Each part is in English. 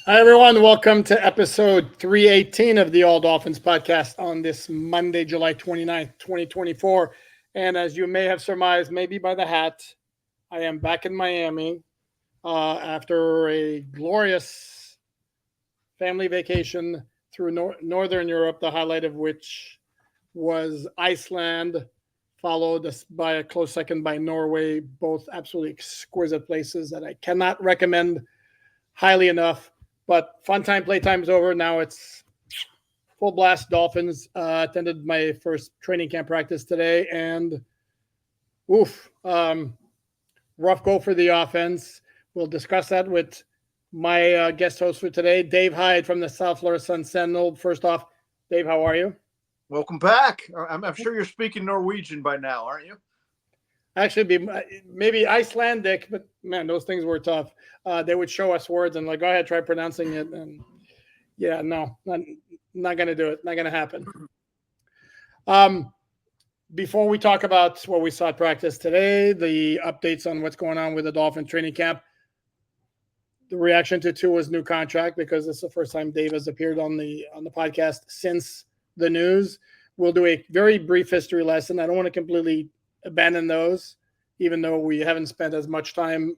Hi, everyone. Welcome to episode 318 of the All Dolphins podcast on this Monday, July 29th, 2024. And as you may have surmised, maybe by the hat, I am back in Miami after a glorious family vacation through Northern Europe, the highlight of which was Iceland, followed by a close second by Norway, both absolutely exquisite places that I cannot recommend highly enough. But fun time, playtime's over. Now it's full blast Dolphins. Attended my first training camp practice today, and rough go for the offense. We'll discuss that with my guest host for today, Dave Hyde from the South Florida Sun-Sentinel. First off, Dave, how are you? Welcome back. I'm sure you're speaking Norwegian by now, aren't you? Actually, maybe Icelandic, but man, those things were tough. They would show us words and like, go ahead, try pronouncing it. And yeah, no, not going to do it. Not going to happen. Before we talk about what we saw at practice today, the updates on what's going on with the Dolphin training camp, the reaction to Tua's new contract, because it's the first time Dave has appeared on the podcast since the news. We'll do a very brief history lesson. I don't want to completely abandon those, even though we haven't spent as much time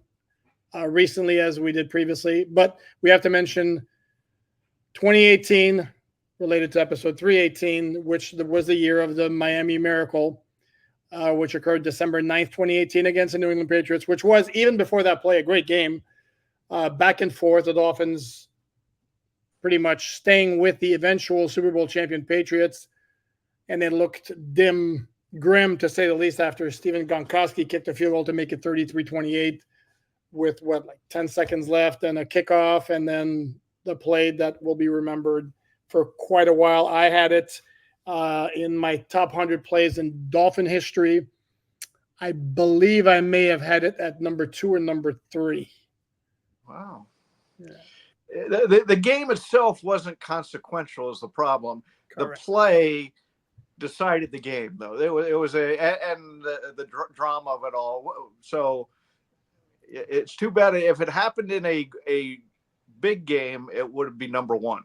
recently as we did previously. But we have to mention 2018, related to episode 318, which was the year of the Miami Miracle, which occurred December 9th, 2018 against the New England Patriots, which was, even before that play, a great game. Back and forth, the Dolphins pretty much staying with the eventual Super Bowl champion Patriots, and it looked grim, to say the least, after Steven Gronkowski kicked a field goal to make it 33-28 with 10 seconds left and a kickoff, and then the play that will be remembered for quite a while. I had it in my top 100 plays in Dolphin history. I believe I may have had it at number 2 or number 3. Wow. Yeah. The game itself wasn't consequential is the problem. Correct. The play decided the game, though. It was the drama of it all. So it's too bad. If it happened in a big game, it would be number 1.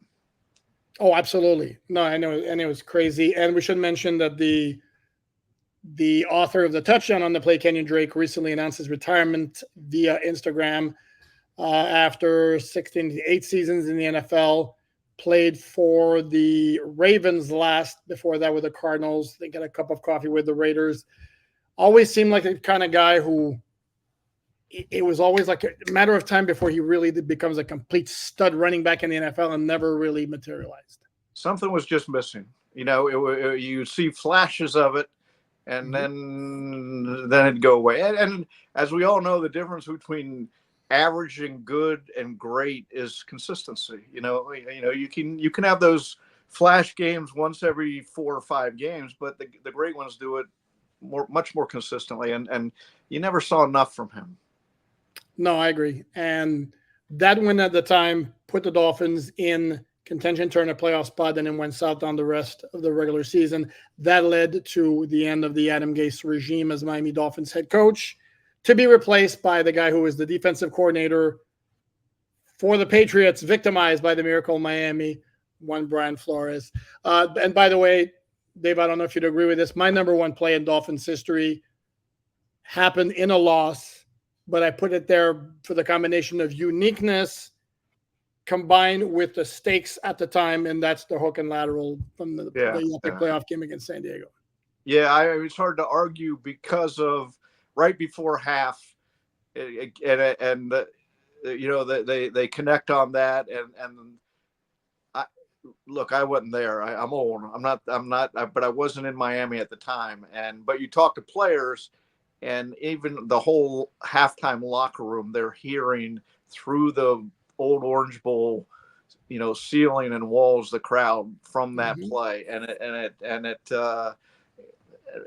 Oh, absolutely. No, I know, and it was crazy. And we should mention that the author of the touchdown on the play, Kenyon Drake, recently announced his retirement via Instagram after 8 seasons in the NFL. Played for the Ravens last, before that with the Cardinals. They got a cup of coffee with the Raiders. Always seemed like the kind of guy who it was always like a matter of time before he really becomes a complete stud running back in the NFL, and never really materialized. Something was just missing. You see flashes of it, and then it'd go away. And as we all know, the difference between average and good and great is consistency. You can have those flash games once every 4 or 5 games, but the great ones do it much more consistently, and you never saw enough from him. No, I agree. And that win at the time put the Dolphins in contention, turned a playoff spot, and then went south on the rest of the regular season. That led to the end of the Adam Gase regime as Miami Dolphins head coach, to be replaced by the guy who was the defensive coordinator for the Patriots, victimized by the Miracle Miami, one Brian Flores. And by the way, Dave, I don't know if you'd agree with this. My number 1 play in Dolphins history happened in a loss, but I put it there for the combination of uniqueness combined with the stakes at the time, and that's the hook and lateral from the epic playoff game against San Diego. Yeah, it's hard to argue because of right before half, they connect on that, and I wasn't there. I'm old. I'm not. But I wasn't in Miami at the time. But you talk to players, and even the whole halftime locker room, they're hearing through the old Orange Bowl, ceiling and walls, the crowd from that play, and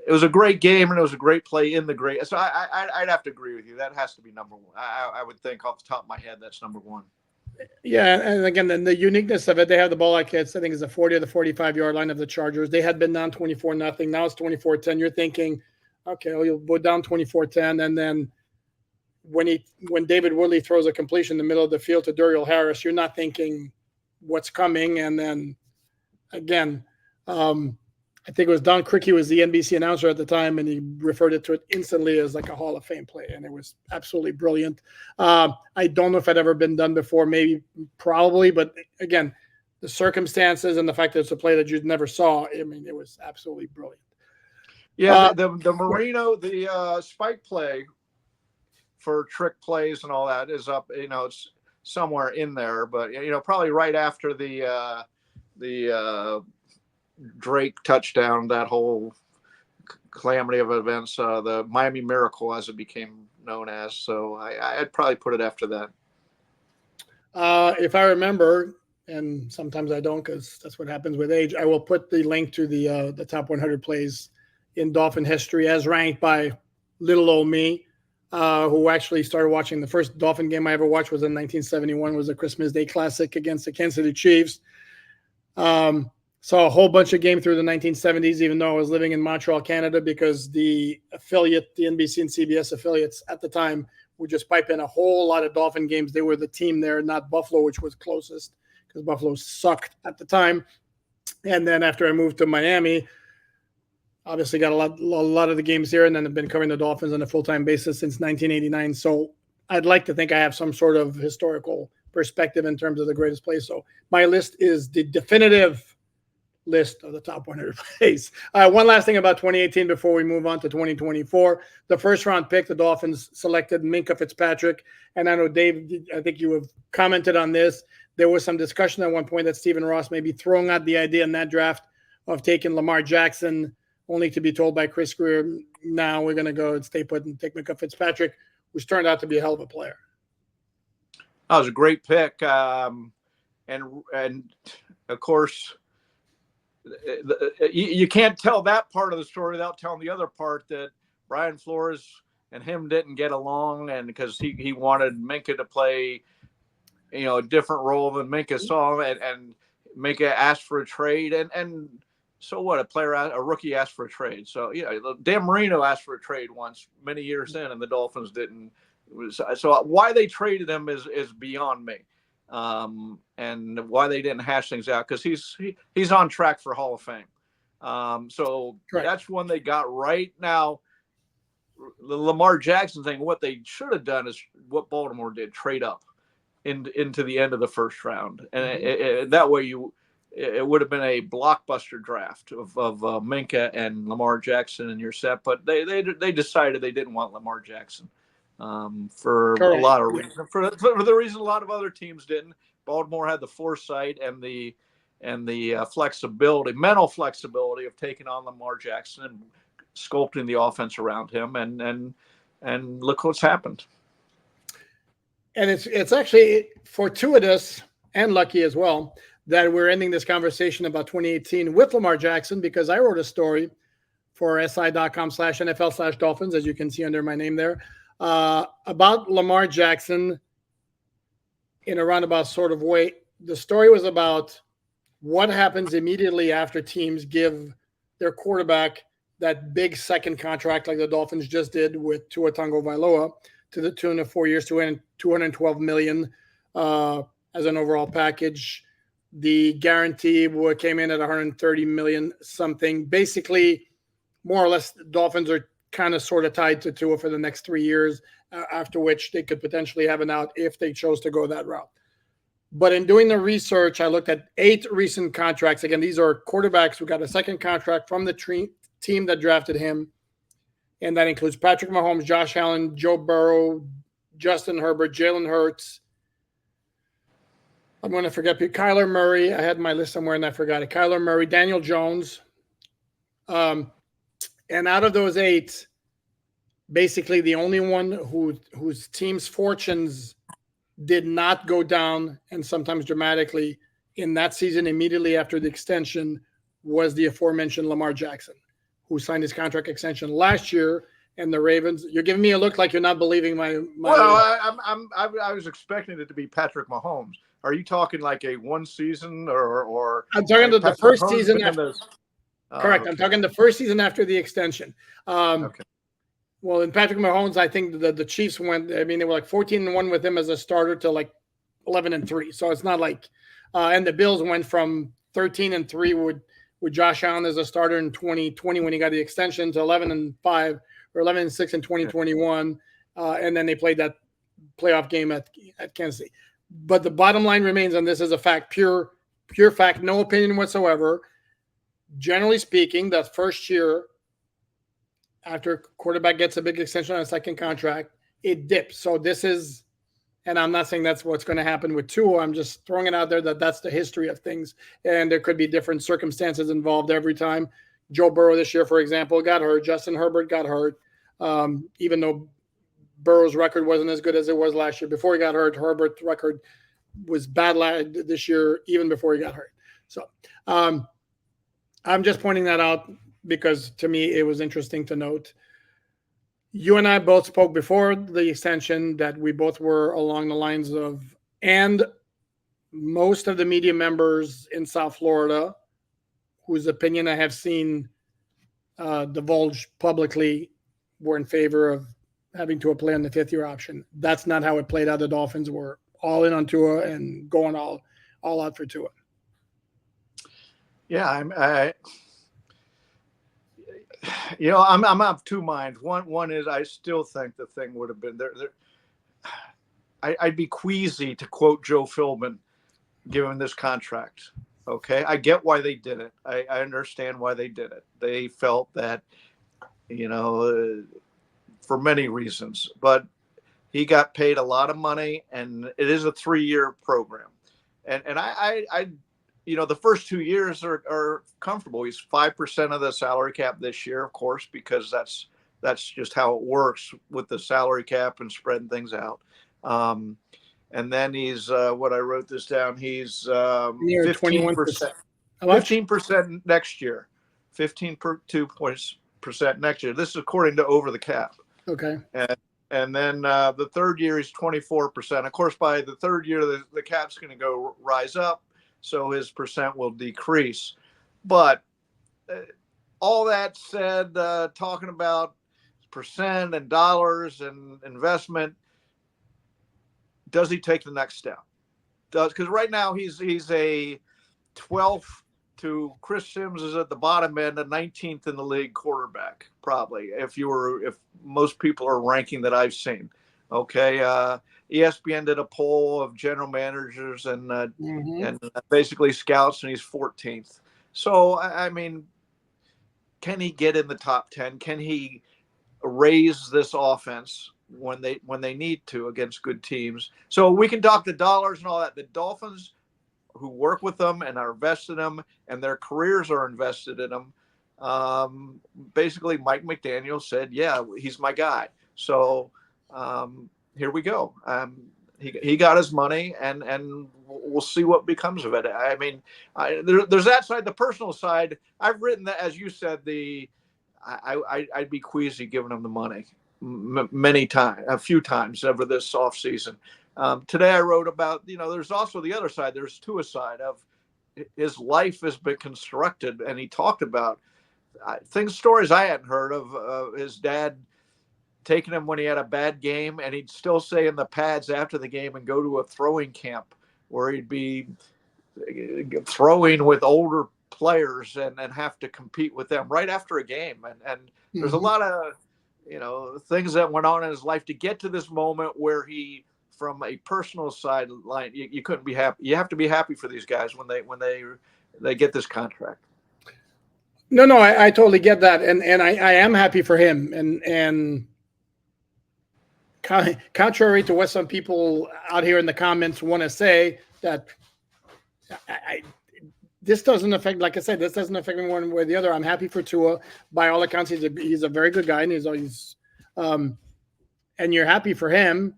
it was a great game, and it was a great play in the great. So I'd have to agree with you. That has to be number 1. I would think off the top of my head that's number 1. Yeah, and again, the uniqueness of it, they have the ball like it's, I think it's the 40 or the 45-yard line of the Chargers. They had been down 24-0. Now it's 24-10. You're thinking, okay, well, you'll go down 24-10, and then when David Woodley throws a completion in the middle of the field to Duriel Harris, you're not thinking what's coming. And then again, I think it was Don Crick, he was the NBC announcer at the time, and he referred to it instantly as like a Hall of Fame play, and it was absolutely brilliant. I don't know if it had ever been done before, maybe, probably, but again, the circumstances and the fact that it's a play that you never saw, I mean, it was absolutely brilliant. Yeah, the Marino, the spike play for trick plays and all that is up, it's somewhere in there, but, probably right after the Drake touchdown, that whole calamity of events, the Miami Miracle, as it became known as. So I'd probably put it after that. If I remember, and sometimes I don't, because that's what happens with age, I will put the link to the top 100 plays in Dolphin history as ranked by little old me, who actually started watching. The first Dolphin game I ever watched was in 1971, was a Christmas Day Classic against the Kansas City Chiefs. Saw a whole bunch of games through the 1970s, even though I was living in Montreal, Canada, because the affiliate, the NBC and CBS affiliates at the time, would just pipe in a whole lot of Dolphin games. They were the team there, not Buffalo, which was closest, because Buffalo sucked at the time. And then after I moved to Miami, obviously got a lot of the games here, and then have been covering the Dolphins on a full-time basis since 1989. So I'd like to think I have some sort of historical perspective in terms of the greatest plays. So my list is the definitive list of the top 100 plays. One last thing about 2018 before we move on to 2024. The first round pick, the Dolphins selected Minkah Fitzpatrick. And I know, Dave, I think you have commented on this. There was some discussion at one point that Stephen Ross may be throwing out the idea in that draft of taking Lamar Jackson, only to be told by Chris Greer, now we're going to go and stay put and take Minkah Fitzpatrick, which turned out to be a hell of a player. That was a great pick. And of course, you can't tell that part of the story without telling the other part, that Brian Flores and him didn't get along, and because he wanted Minkah to play, a different role than Minkah saw, and Minkah asked for a trade, and so what? A rookie asked for a trade. So Dan Marino asked for a trade once, many years in, and the Dolphins didn't. So why they traded him is beyond me. And why they didn't hash things out, because he's on track for Hall of Fame. So Correct. That's one they got right. Now, the Lamar Jackson thing, what they should have done is what Baltimore did, trade up into the end of the first round. And that way it would have been a blockbuster draft of Minkah and Lamar Jackson, and you're set. But they decided they didn't want Lamar Jackson. For Correct. A lot of reasons, for the reason a lot of other teams didn't. Baltimore had the foresight and the flexibility, mental flexibility of taking on Lamar Jackson and sculpting the offense around him, and look what's happened. And it's actually fortuitous and lucky as well that we're ending this conversation about 2018 with Lamar Jackson, because I wrote a story for si.com/NFL/Dolphins, as you can see under my name there, about Lamar Jackson in a roundabout sort of way. The story was about what happens immediately after teams give their quarterback that big second contract like the Dolphins just did with Tua Tagovailoa, to the tune of 4 years, $212 million as an overall package. The guarantee came in at $130 million something. Basically, more or less, the Dolphins are kind of sort of tied to Tua for the next 3 years, after which they could potentially have an out if they chose to go that route. But in doing the research, I looked at 8 recent contracts. Again, these are quarterbacks who got a second contract from the team that drafted him. And that includes Patrick Mahomes, Josh Allen, Joe Burrow, Justin Herbert, Jalen Hurts. I'm going to forget Kyler Murray. I had my list somewhere and I forgot it. Kyler Murray, Daniel Jones. And out of those 8, basically the only one whose team's fortunes did not go down, and sometimes dramatically, in that season immediately after the extension, was the aforementioned Lamar Jackson, who signed his contract extension last year. And the Ravens, you're giving me a look like you're not believing my Well, I was expecting it to be Patrick Mahomes. Are you talking like a one season or I'm talking the first season after. Correct. Okay. I'm talking the first season after the extension. Okay. Well, in Patrick Mahomes, I think the Chiefs went. I mean, they were like 14-1 with him as a starter to like 11-3. So it's not like, and the Bills went from 13-3 with Josh Allen as a starter in 2020 when he got the extension to 11-5 or 11-6 in 2021, and then they played that playoff game at Kansas City. But the bottom line remains, and this is a fact, pure fact, no opinion whatsoever. Generally speaking, that first year after quarterback gets a big extension on a second contract, it dips. So this is, and I'm not saying that's what's going to happen with Tua. I'm just throwing it out there that that's the history of things. And there could be different circumstances involved every time. Joe Burrow this year, for example, got hurt. Justin Herbert got hurt. Even though Burrow's record wasn't as good as it was last year. Before he got hurt, Herbert's record was bad this year, even before he got hurt. So I'm just pointing that out because to me it was interesting to note. You and I both spoke before the extension that we both were along the lines of, and most of the media members in South Florida, whose opinion I have seen divulged publicly, were in favor of having Tua play on the fifth-year option. That's not how it played out. The Dolphins were all in on Tua and going all out for Tua. Yeah, I'm of two minds. One is I still think the thing would have been there. I'd be queasy to quote Joe Philbin, given this contract. Okay, I get why they did it. I understand why they did it. They felt that, for many reasons, but he got paid a lot of money, and it is a 3-year program, and I the first 2 years are comfortable. He's 5% of the salary cap this year, of course, because that's just how it works with the salary cap and spreading things out. And then he's what I wrote this down. He's 15%. 15% next year. 15.2% next year. This is according to Over the Cap. Okay. And then the third year he's 24%. Of course, by the third year the cap's going to rise up, so his percent will decrease. But all that said, talking about percent and dollars and investment, does he take the next step? Because right now he's a 12th to Chris Sims is at the bottom end, a 19th in the league quarterback, probably, if most people are ranking that I've seen. Okay. ESPN did a poll of general managers and basically scouts, and he's 14th. So, I mean, can he get in the top 10? Can he raise this offense when they need to against good teams? So we can talk the dollars and all that. The Dolphins, who work with them and are invested in them, and their careers are invested in them. Basically, Mike McDaniel said, "Yeah, he's my guy." So here we go. He got his money, and we'll see what becomes of it. I mean, there's that side. The personal side, I've written that, as you said, I'd be queasy giving him the money a few times over this offseason. Today I wrote about, there's also the other side. There's Tua's side of his life has been constructed, and he talked about stories I hadn't heard of his dad taking him when he had a bad game, and he'd still stay in the pads after the game and go to a throwing camp where he'd be throwing with older players and have to compete with them right after a game. And there's a lot of, things that went on in his life to get to this moment where he, from a personal sideline, you couldn't be happy. You have to be happy for these guys when they get this contract. No, I totally get that, and I am happy for him. And contrary to what some people out here in the comments want to say, that this doesn't affect. Like I said, this doesn't affect me one way or the other. I'm happy for Tua. By all accounts, he's a very good guy, and he's always, and you're happy for him.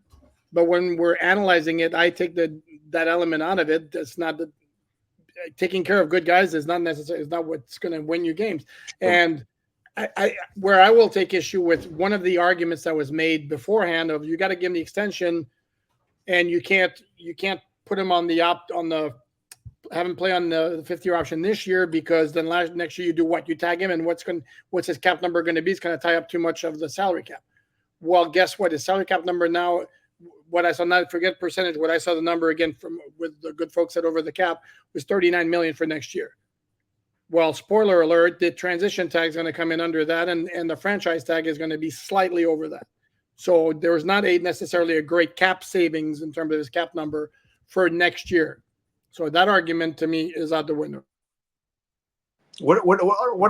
But when we're analyzing it, I take that element out of it. That's not taking care of good guys is not necessarily, is not what's going to win you games. And where I will take issue with one of the arguments that was made beforehand of, you got to give him the extension, and you can't put him on have him play on the fifth-year option this year, because then next year you do what? You tag him, and what's his cap number going to be? It's going to tie up too much of the salary cap. Well, guess what? His salary cap number now, what I saw, not forget percentage, what I saw the number again from with the good folks at Over the Cap was $39 million for next year. Well, spoiler alert, the transition tag is going to come in under that, and the franchise tag is going to be slightly over that. So there was not necessarily a great cap savings in terms of his cap number for next year. So that argument to me is out the window. What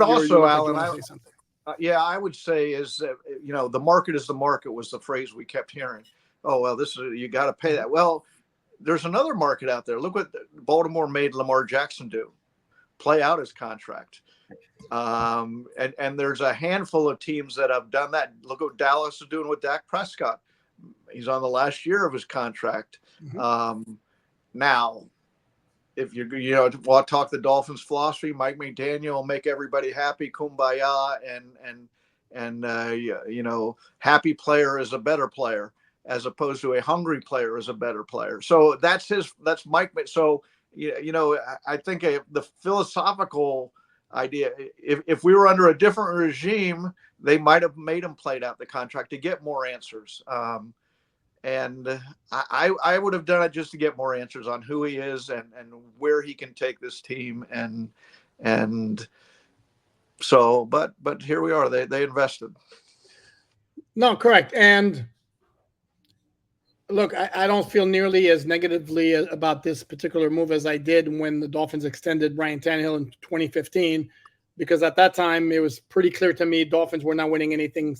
also, Alan? I would say is the market is the market was the phrase we kept hearing. Oh well, this is you got to pay that. Well, there's another market out there. Look what Baltimore made Lamar Jackson do. Play out his contract. And there's a handful of teams that have done that. Look what Dallas is doing with Dak Prescott. He's on the last year of his contract. Mm-hmm. Now, if you want to talk the Dolphins philosophy, Mike McDaniel will make everybody happy, kumbaya, and happy player is a better player, as opposed to a hungry player is a better player. So that's Mike. So I think the philosophical idea, if we were under a different regime, they might have made him play out the contract to get more answers. And I would have done it just to get more answers on who he is and where he can take this team. And so, but here we are, they invested. No, correct. And look, I don't feel nearly as negatively about this particular move as I did when the Dolphins extended Ryan Tannehill in 2015, because at that time it was pretty clear to me Dolphins were not winning anything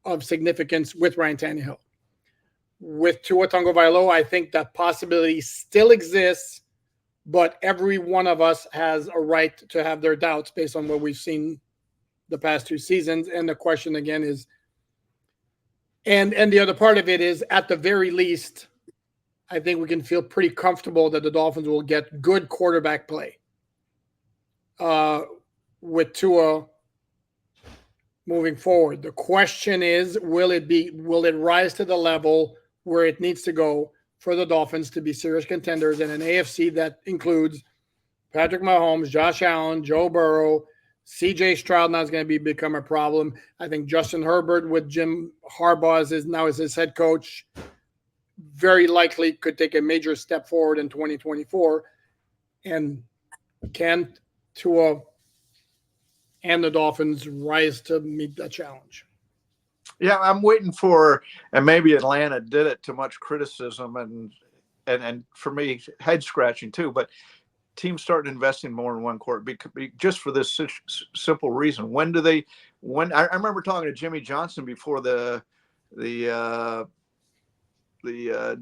of significance with Ryan Tannehill. With Tua Tagovailoa, I think that possibility still exists, but every one of us has a right to have their doubts based on what we've seen the past two seasons. And the question again is, and the other part of it is, at the very least, I think we can feel pretty comfortable that the Dolphins will get good quarterback play with Tua moving forward. The question is, will it rise to the level where it needs to go for the Dolphins to be serious contenders in an AFC that includes Patrick Mahomes, Josh Allen, Joe Burrow, CJ Stroud now is going to become a problem. I think Justin Herbert with Jim Harbaugh as his head coach very likely could take a major step forward in 2024. And can Tua and the Dolphins rise to meet that challenge? Yeah, I'm waiting for, and maybe Atlanta did it to much criticism and for me, head scratching too, but teams started investing more in one quarter just for this simple reason. When I remember talking to Jimmy Johnson before the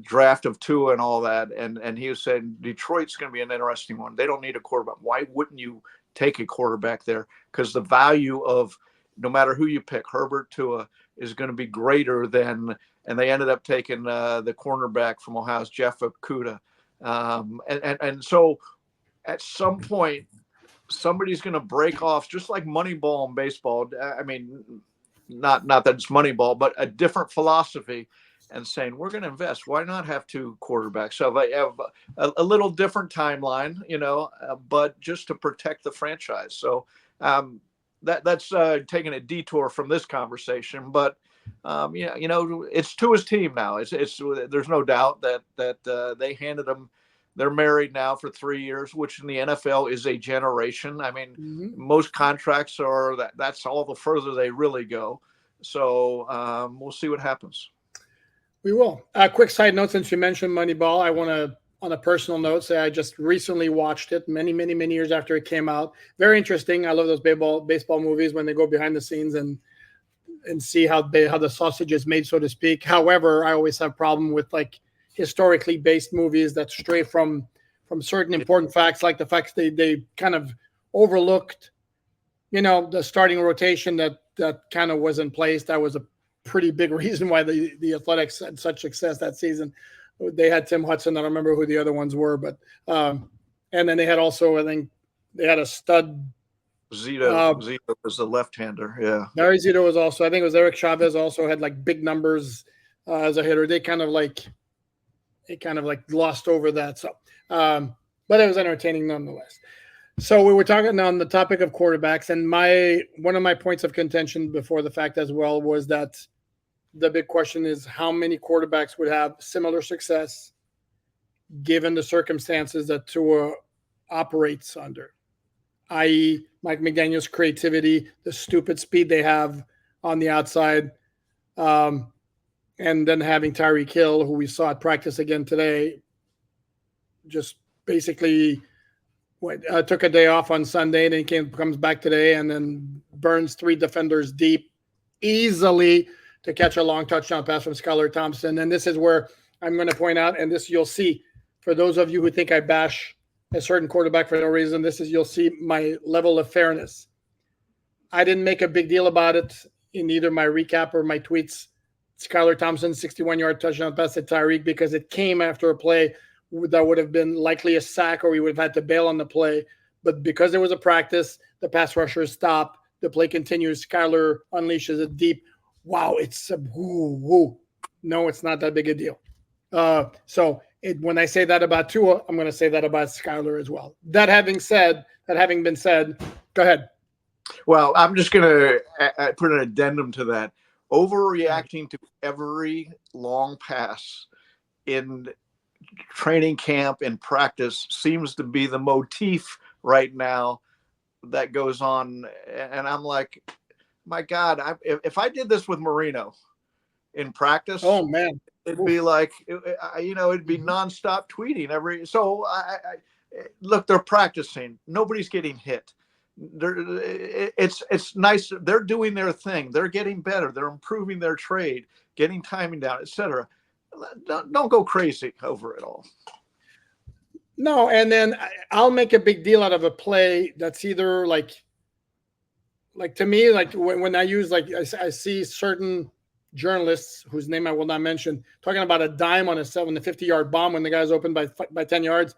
draft of Tua and all that, and he was saying Detroit's going to be an interesting one. They don't need a quarterback. Why wouldn't you take a quarterback there? Because the value of no matter who you pick, Herbert, Tua, is going to be greater than. And they ended up taking the cornerback from Ohio's Jeff Okudah, and so at some point somebody's going to break off, just like Moneyball in baseball. I mean, not that it's Moneyball, but a different philosophy. And saying we're going to invest. Why not have two quarterbacks? So I have a little different timeline, but just to protect the franchise. So that's taking a detour from this conversation. But it's Tua's team now. It's there's no doubt that they handed them. They're married now for 3 years, which in the NFL is a generation. I mean, most contracts are that's all the further they really go. So we'll see what happens. We will. A quick side note, since you mentioned Moneyball, I want to, on a personal note, say I just recently watched it many, many, many years after it came out. Very interesting. I love those baseball movies when they go behind the scenes and see how the sausage is made, so to speak. However, I always have a problem with like historically based movies that stray from certain important facts, like the facts they kind of overlooked, the starting rotation that kind of was in place. That was a pretty big reason why the Athletics had such success that season. They had Tim Hudson. I don't remember who the other ones were, but and then they had also, I think they had a stud. Zito was the left-hander. Yeah. Barry Zito was also, I think it was Eric Chavez also had like big numbers as a hitter. They kind of like glossed over that. So, but it was entertaining nonetheless. So we were talking on the topic of quarterbacks, and one of my points of contention before the fact as well was that the big question is how many quarterbacks would have similar success given the circumstances that Tua operates under, i.e. Mike McDaniel's creativity, the stupid speed they have on the outside, and then having Tyreek Hill, who we saw at practice again today, just basically took a day off on Sunday, then comes back today, and then burns 3 defenders deep easily to catch a long touchdown pass from Skylar Thompson. And this is where I'm going to point out, and this you'll see, for those of you who think I bash a certain quarterback for no reason, you'll see my level of fairness. I didn't make a big deal about it in either my recap or my tweets. Skylar Thompson, 61-yard touchdown pass to Tyreek, because it came after a play that would have been likely a sack, or we would have had to bail on the play. But because there was a practice, the pass rushers stop, the play continues, Skylar unleashes it deep. Wow, it's a woo. No, it's not that big a deal. When I say that about Tua, I'm going to say that about Skylar as well. That having been said, go ahead. Well, I'm just going to put an addendum to that. Overreacting to every long pass in training camp and practice seems to be the motif right now that goes on. And I'm like, my God, if I did this with Marino in practice, oh man, it'd be like, it'd be nonstop tweeting So look, they're practicing. Nobody's getting hit. It's nice. They're doing their thing. They're getting better. They're improving their trade, getting timing down, etc. Don't go crazy over it all. No, and then I'll make a big deal out of a play that's either like to me, like when I use, like I see certain journalists whose name I will not mention talking about a dime on a 50-yard bomb when the guy's open by 10 yards.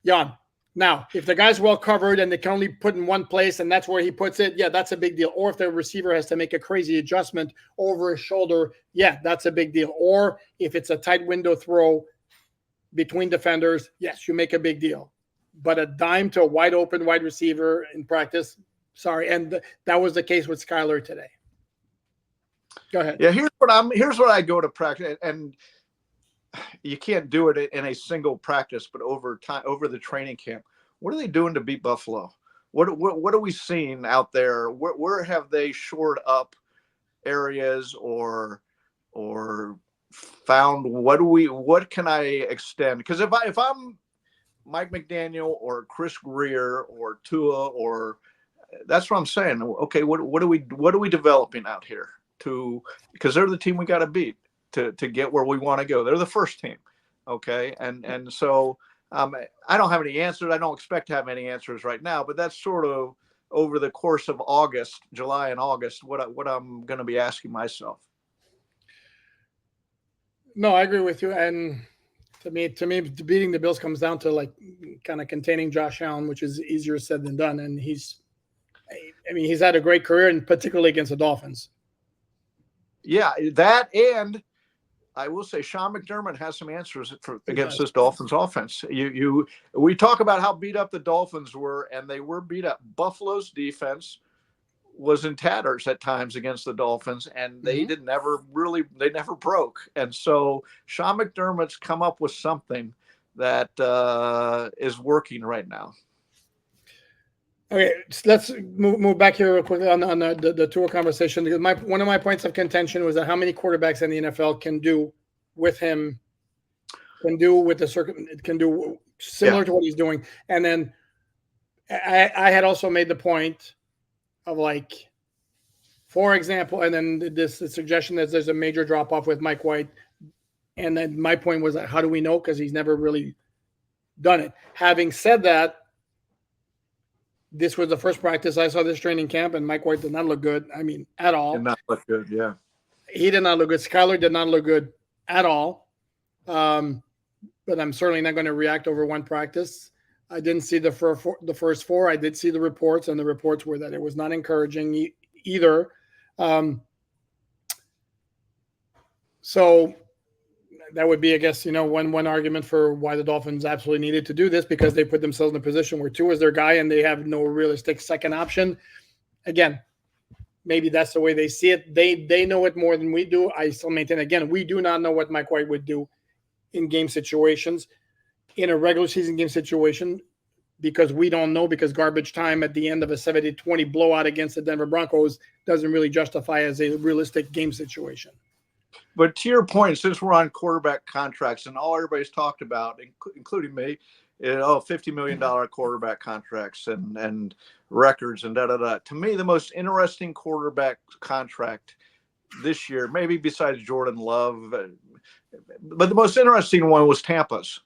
Jan, now, if the guy's well covered and they can only put in one place and that's where he puts it, yeah, that's a big deal. Or if the receiver has to make a crazy adjustment over his shoulder, yeah, that's a big deal. Or if it's a tight window throw between defenders, yes, you make a big deal. But a dime to a wide open wide receiver in practice, sorry. And that was the case with Skylar today. Go ahead. Yeah, here's what I go to practice, and you can't do it in a single practice, but over the training camp. What are they doing to beat Buffalo? What are we seeing out there? Where have they shored up areas or found what can I extend? Because if I'm Mike McDaniel or Chris Greer or Tua, or that's what I'm saying. Okay, what are we developing out here because they're the team we got to beat to get where we want to go. They're the first team. Okay. And so I don't have any answers. I don't expect to have any answers right now, but that's sort of over the course of July and August, what I'm going to be asking myself. No, I agree with you. And to me, beating the Bills comes down to like kind of containing Josh Allen, which is easier said than done. And he's had a great career, and particularly against the Dolphins. Yeah, that, and I will say Sean McDermott has some answers against this Dolphins offense. We talk about how beat up the Dolphins were, and they were beat up. Buffalo's defense was in tatters at times against the Dolphins, and they never broke. And so Sean McDermott's come up with something that is working right now. Okay, so let's move back here real quickly on the Tua conversation. Because one of my points of contention was that how many quarterbacks in the NFL can do with him, can do similar to what he's doing. And then I had also made the point of, like, for example, and then this suggestion that there's a major drop off with Mike White. And then my point was that how do we know? Because he's never really done it. Having said that, this was the first practice I saw this training camp, and Mike White did not look good. I mean, at all. Did not look good, yeah. He did not look good. Skylar did not look good at all. But I'm certainly not going to react over one practice. I didn't see the first 4. I did see the reports, and the reports were that it was not encouraging either. So that would be, I guess, one argument for why the Dolphins absolutely needed to do this, because they put themselves in a position where Tua is their guy and they have no realistic second option. Again, maybe that's the way they see it. They know it more than we do. I still maintain, again, we do not know what Mike White would do in game situations, in a regular season game situation, because we don't know, because garbage time at the end of a 70-20 blowout against the Denver Broncos doesn't really justify as a realistic game situation. But to your point, since we're on quarterback contracts and all everybody's talked about, including me, $50 million quarterback contracts and records and da-da-da. To me, the most interesting quarterback contract this year, maybe besides Jordan Love, but the most interesting one was Tampa's.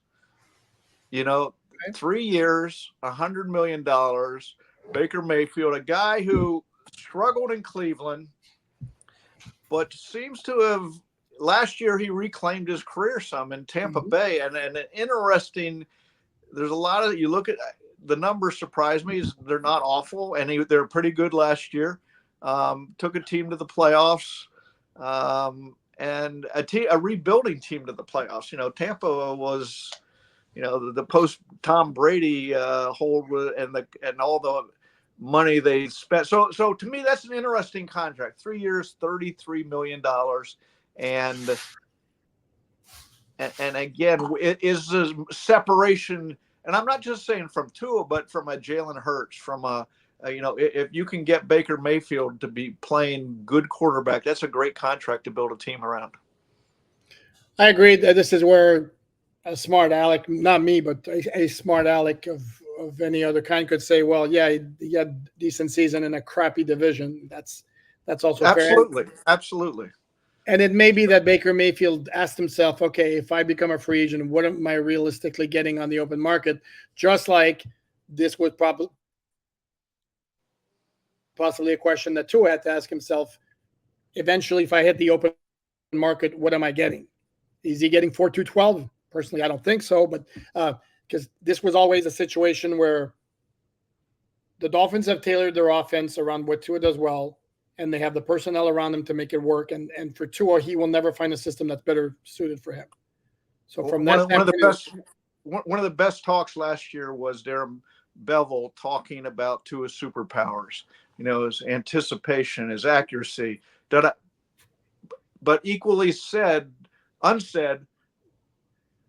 3 years, $100 million, Baker Mayfield, a guy who struggled in Cleveland, but seems to have, last year he reclaimed his career some in Tampa Bay. And an interesting, there's a lot of, you look at the numbers, surprise me, they're not awful, and they're pretty good last year. Took a team to the playoffs, and a rebuilding team to the playoffs. Tampa was, the post Tom Brady hold and all the money they spent. So to me, that's an interesting contract. 3 years, $33 million. And again, it is a separation. And I'm not just saying from Tua, but from a Jalen Hurts, from if you can get Baker Mayfield to be playing good quarterback, that's a great contract to build a team around. I agree that this is where a smart aleck, not me, but a smart aleck of any other kind could say, well, yeah, he had a decent season in a crappy division. That's also absolutely fair. Absolutely. And it may be that Baker Mayfield asked himself, okay, if I become a free agent, what am I realistically getting on the open market? Just like this was possibly a question that Tua had to ask himself. Eventually, if I hit the open market, what am I getting? Is he getting 4-2-12? Personally, I don't think so, but because this was always a situation where the Dolphins have tailored their offense around what Tua does well, and they have the personnel around him to make it work. And for Tua, he will never find a system that's better suited for him. So from that, one of the best talks last year was Darren Bevel talking about Tua's superpowers. His anticipation, his accuracy. But equally unsaid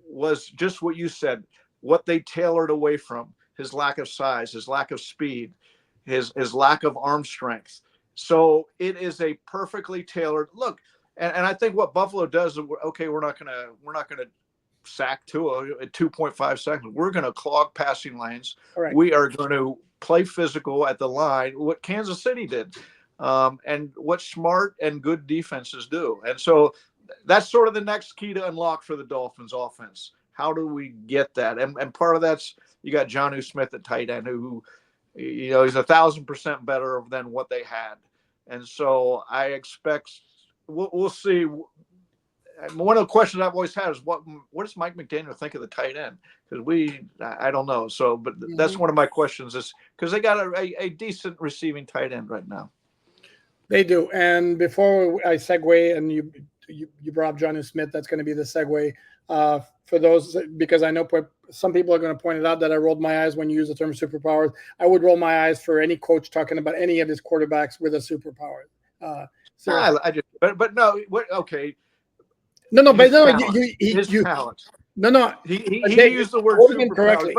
was just what you said. What they tailored away from: his lack of size, his lack of speed, his lack of arm strength. So it is a perfectly tailored look, and I think what Buffalo does, okay, we're not gonna sack Tua at 2.5 seconds. We're gonna clog passing lanes. Right. We are going to play physical at the line, what Kansas City did, and what smart and good defenses do. And so that's sort of the next key to unlock for the Dolphins offense. How do we get that? And part of that's, you got Jonnu Smith at tight end, who he's 1,000% better than what they had. And so I expect we'll see. One of the questions I've always had is what does Mike McDaniel think of the tight end? Because I don't know. So, but that's one of my questions, is because they got a decent receiving tight end right now. They do. And before I segue, and you brought up Jonnu Smith, that's going to be the segue for those, because I know some people are going to point it out that I rolled my eyes when you use the term superpowers. I would roll my eyes for any coach talking about any of his quarterbacks with a superpower. But no, okay. No, but no, his talent. No, he used the word superpowers,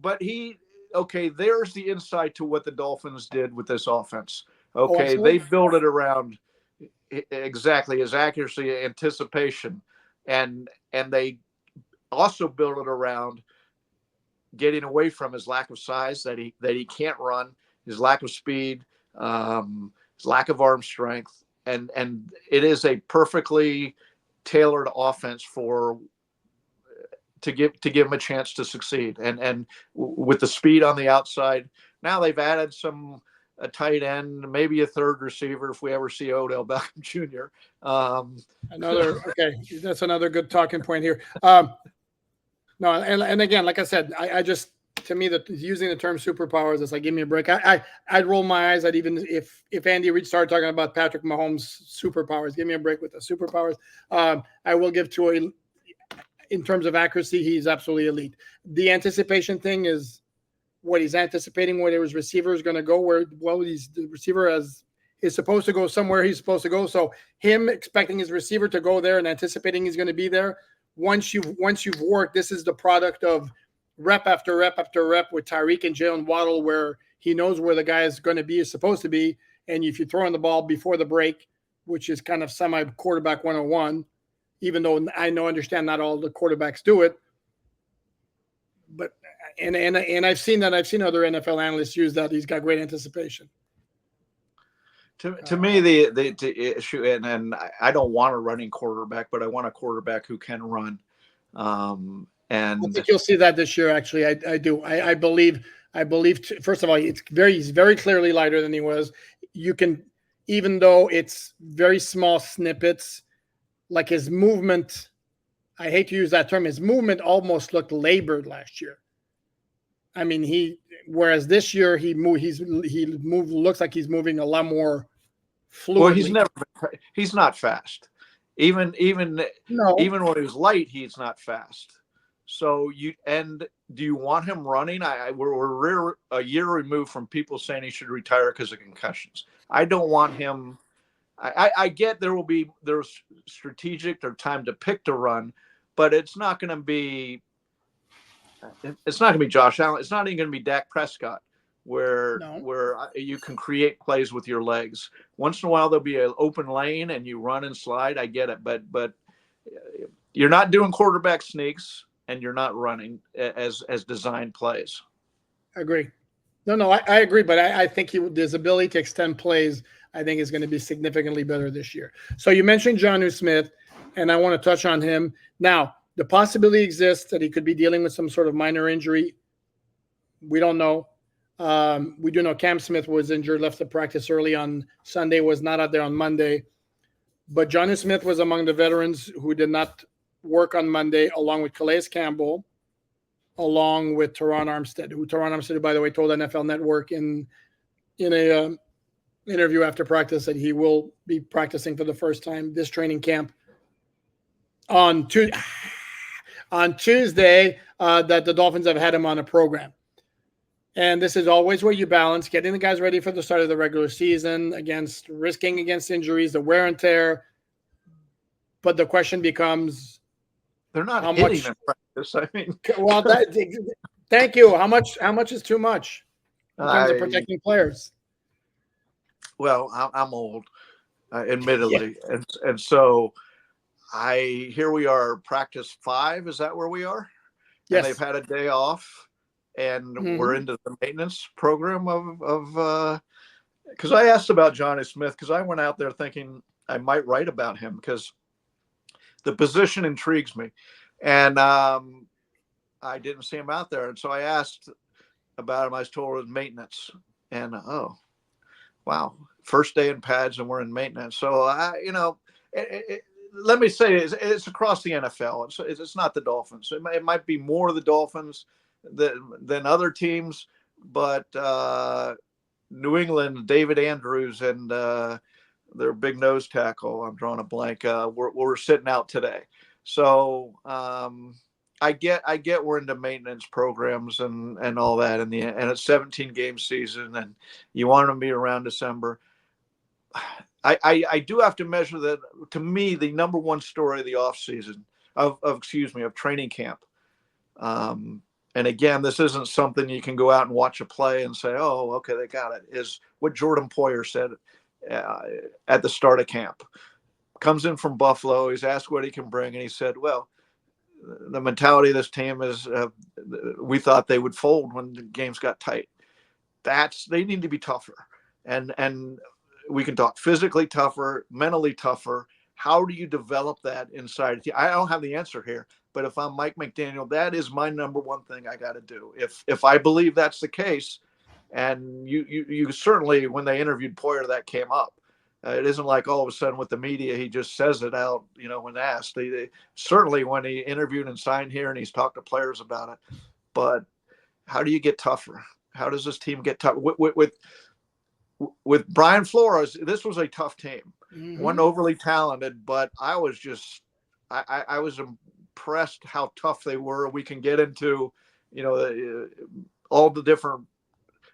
but he, okay, there's the insight to what the Dolphins did with this offense. Okay, they built it around exactly his accuracy, anticipation, and they also built it around getting away from his lack of size, that he can't run, his lack of speed, his lack of arm strength, and it is a perfectly tailored offense to give him a chance to succeed. And with the speed on the outside, now they've added a tight end, maybe a third receiver if we ever see Odell Beckham Jr. Okay, that's another good talking point here. No, and again, like I said, I just, to me, that using the term superpowers, it's like, give me a break. I'd roll my eyes at, even if Andy Reid started talking about Patrick Mahomes' superpowers, give me a break with the superpowers. I will give Tua, in terms of accuracy, he's absolutely elite. The anticipation thing is what he's anticipating, where his receiver is going to go, the receiver is supposed to go somewhere he's supposed to go. So him expecting his receiver to go there and anticipating he's going to be there. Once you've worked, this is the product of rep after rep after rep with Tyreek and Jalen Waddle, where he knows where the guy is going to be, is supposed to be. And if you throw in the ball before the break, which is kind of semi quarterback 101, even though I understand not all the quarterbacks do it, but and I've seen other NFL analysts use that. He's got great anticipation. To me, the issue, and I don't want a running quarterback, but I want a quarterback who can run. And I think you'll see that this year. Actually, I do. I believe. First of all, he's very clearly lighter than he was. You can, even though it's very small snippets, like his movement. I hate to use that term. His movement almost looked labored last year. I mean, whereas this year looks like he's moving a lot more fluidly. Well, he's not fast. Even when he was light, he's not fast. So do you want him running? We're a year removed from people saying he should retire because of concussions. I don't want him. I get there's strategic or time to pick to run, but it's not going to be Josh Allen. It's not even going to be Dak Prescott, where you can create plays with your legs. Once in a while, there'll be an open lane and you run and slide. I get it, but you're not doing quarterback sneaks and you're not running as designed plays. I agree. No, I agree, but I think his ability to extend plays, I think, is going to be significantly better this year. So you mentioned Jonnu Smith, and I want to touch on him. Now, the possibility exists that he could be dealing with some sort of minor injury. We don't know. We do know Cam Smith was injured, left the practice early on Sunday, was not out there on Monday. But Jonnu Smith was among the veterans who did not work on Monday, along with Calais Campbell, along with Terron Armstead, by the way, told NFL Network in a interview after practice that he will be practicing for the first time this training camp on Tuesday, that the Dolphins have had him on a program. And this is always where you balance getting the guys ready for the start of the regular season against risking against injuries, the wear and tear. But the question becomes, they're not hitting in practice. I mean, well, thank you. How much is too much in terms of protecting players? Well, I'm old, admittedly, and so here we are, practice 5. Is that where we are? Yes. And they've had a day off, and we're into the maintenance program of because I asked about Jonnu Smith because I went out there thinking I might write about him because the position intrigues me, and I didn't see him out there, and so I asked about him. I was told it was maintenance, and wow, first day in pads and we're in maintenance. So let me say it's across the NFL. It's not the Dolphins. It might be more the Dolphins than other teams, but New England, David Andrews and their big nose tackle, I'm drawing a blank, we're sitting out today. So I get we're into maintenance programs and all that, and it's 17 game season, and you want them to be around December. I do have to measure that. To me, the number one story of the off season of training camp. And again, this isn't something you can go out and watch a play and say, "Oh, okay, they got it." Is what Jordan Poyer said at the start of camp. Comes in from Buffalo. He's asked what he can bring, and he said, "Well, the mentality of this team is we thought they would fold when the games got tight. They need to be tougher, and we can talk physically tougher, mentally tougher. How do you develop that inside? I don't have the answer here, but if I'm Mike McDaniel, that is my number one thing I got to do. If I believe that's the case, and you certainly, when they interviewed Poyer, that came up. It isn't like all of a sudden with the media, he just says it out, when asked. They certainly when he interviewed and signed here and he's talked to players about it. But how do you get tougher? How does this team get tough? With Brian Flores, this was a tough team. Wasn't overly talented, but I was I was impressed how tough they were. We can get into, a all the different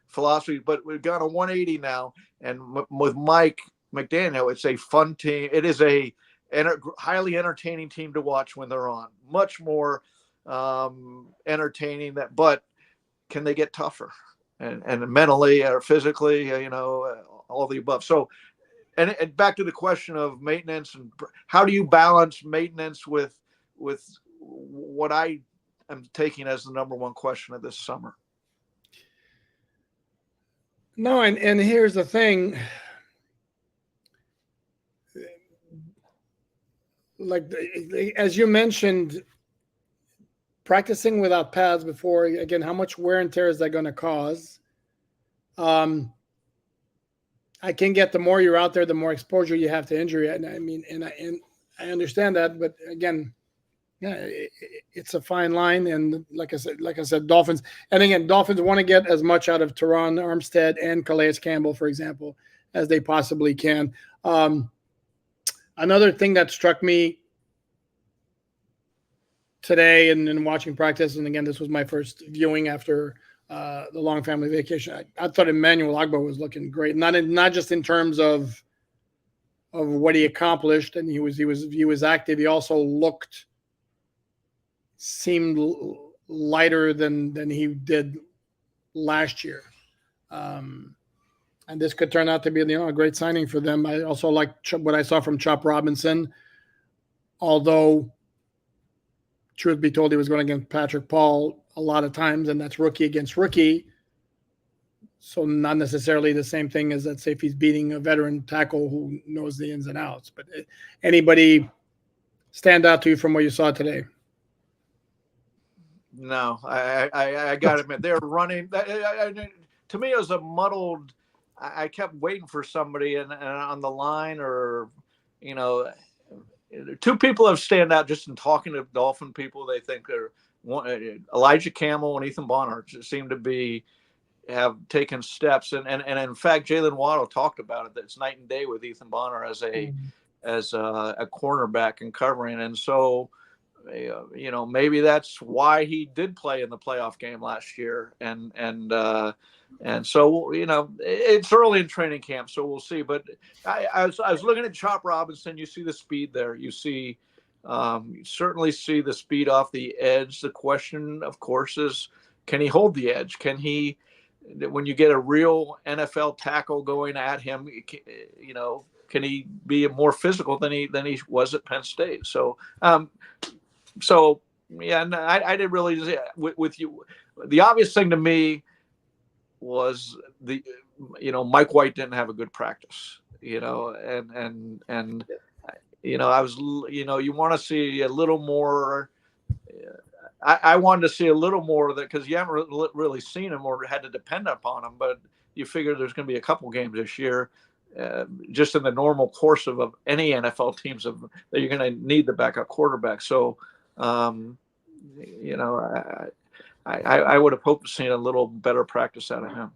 philosophies, but we've got a 180 now. And with Mike McDaniel, it's a fun team. It is a highly entertaining team to watch when they're on. Much more entertaining. But can they get tougher and mentally or physically? All the above. So, and back to the question of maintenance and how do you balance maintenance with what I am taking as the number one question of this summer. No, and here's the thing. Like, as you mentioned, practicing without pads before, again, how much wear and tear is that going to cause? I can get the more you're out there, the more exposure you have to injury. And I mean, and I understand that, but again, yeah, it's a fine line. And like I said, Dolphins, and again, Dolphins want to get as much out of Terron, Armstead, and Calais Campbell, for example, as they possibly can. Another thing that struck me today and watching practice, and again, this was my first viewing after the long family vacation. I thought Emmanuel Ogbah was looking great, not just in terms of what he accomplished, and he was active. He also seemed lighter than he did last year, and this could turn out to be a great signing for them. I also like what I saw from Chop Robinson, although truth be told, he was going against Patrick Paul a lot of times, and that's rookie against rookie. So not necessarily the same thing as, let's say, if he's beating a veteran tackle who knows the ins and outs. But anybody stand out to you from what you saw today? No, I got to admit, they're running. To me, it was a muddled. I kept waiting for somebody and on the line, or two people have stand out just in talking to Dolphin people. They think they're Elijah Campbell and Ethan Bonner seem to have taken steps, and in fact, Jalen Waddle talked about it. That it's night and day with Ethan Bonner as a cornerback and covering, and so maybe that's why he did play in the playoff game last year, and so it's early in training camp, so we'll see. But I was looking at Chop Robinson. You see the speed there. You certainly see the speed off the edge. The question, of course, is can he hold the edge? Can he, when you get a real NFL tackle going at him, can he be more physical than he was at Penn State? So yeah, I didn't really with you. The obvious thing to me was Mike White didn't have a good practice, and I was, you want to see a little more. I wanted to see a little more of that because you haven't really seen him or had to depend upon him, but you figure there's going to be a couple games this year, just in the normal course of any NFL teams that you're going to need the backup quarterback. So, I would have hoped to see a little better practice out of him.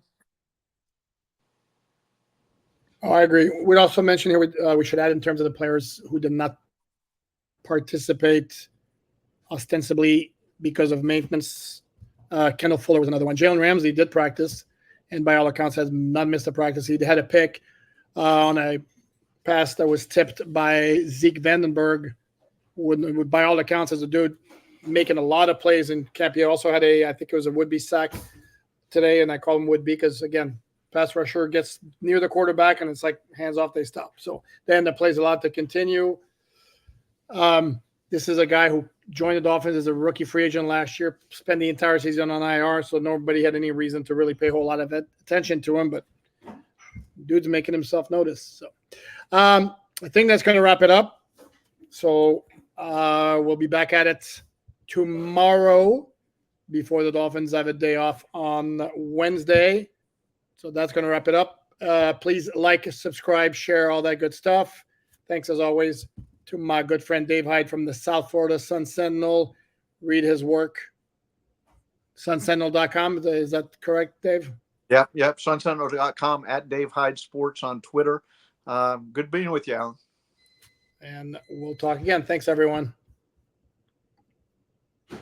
Oh, I agree. We'd also mention here we should add in terms of the players who did not participate ostensibly because of maintenance. Kendall Fuller was another one. Jalen Ramsey did practice, and by all accounts has not missed a practice. He had a pick on a pass that was tipped by Zeke Vandenberg, who by all accounts is a dude making a lot of plays in camp. He also had I think it was a would-be sack today, and I call him would-be because, again, pass rusher gets near the quarterback, and it's like hands off, they stop. So they end up plays a lot to continue. This is a guy who joined the Dolphins as a rookie free agent last year, spent the entire season on IR, so nobody had any reason to really pay a whole lot of attention to him, but dude's making himself noticed. So I think that's going to wrap it up. So we'll be back at it tomorrow before the Dolphins have a day off on Wednesday. So that's going to wrap it up. Please like, subscribe, share, all that good stuff. Thanks, as always, to my good friend Dave Hyde from the South Florida Sun-Sentinel. Read his work. Sunsentinel.com. Is that correct, Dave? Yep. Sunsentinel.com, at Dave Hyde Sports on Twitter. Good being with you, Alan. And we'll talk again. Thanks, everyone.